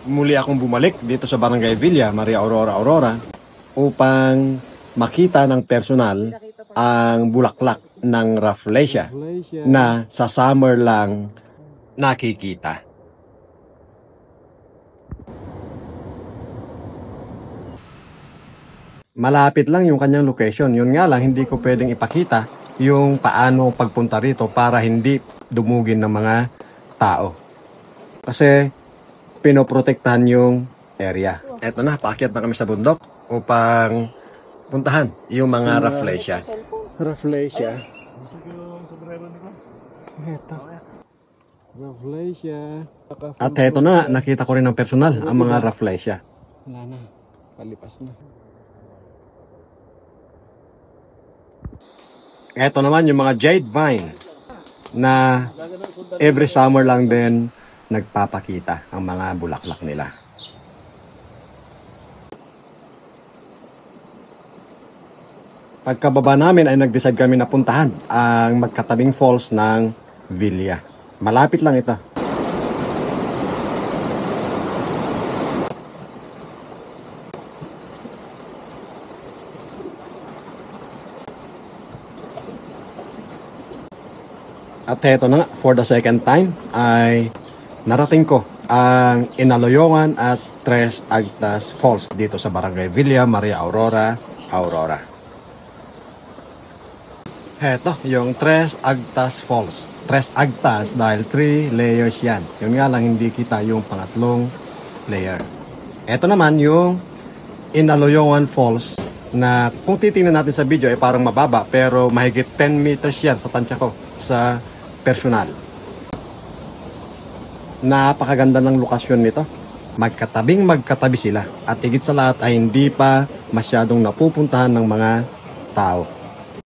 muli akong bumalik dito sa Barangay Villa, Maria Aurora upang makita ng personal ang bulaklak ng Rafflesia na sa summer lang nakikita. Malapit lang yung kanyang location. Yun nga lang, hindi ko pwedeng ipakita yung paano pagpunta rito para hindi dumugin ng mga tao. Kasi pinoprotektahan yung area. Eto na, paakyat na kami sa bundok upang puntahan yung mga Rafflesia. Rafflesia. Eto. Rafflesia. At eto na, nakita ko rin ng personal ang mga Rafflesia. Wala na, palipas na. Eto naman yung mga jade vine na every summer lang din nagpapakita ang mga bulaklak nila. Pagkababa namin ay nag-decide kami na puntahan ang magkatabing falls ng Villa. Malapit lang ito. At heto na nga, for the second time ay narating ko ang Inaloyongan at Tres Agtas Falls dito sa Barangay Villa, Maria Aurora. Heto, yung Tres Agtas Falls. Tres Agtas dahil 3 layers yan. Yun nga lang hindi kita yung pangatlong layer. Heto naman yung Inaloyongan Falls na kung titingnan natin sa video ay parang mababa pero mahigit 10 meters yan sa tansya ko sa personal. Napakaganda ng lokasyon nito. Magkatabi sila. At higit sa lahat ay hindi pa masyadong napupuntahan ng mga tao.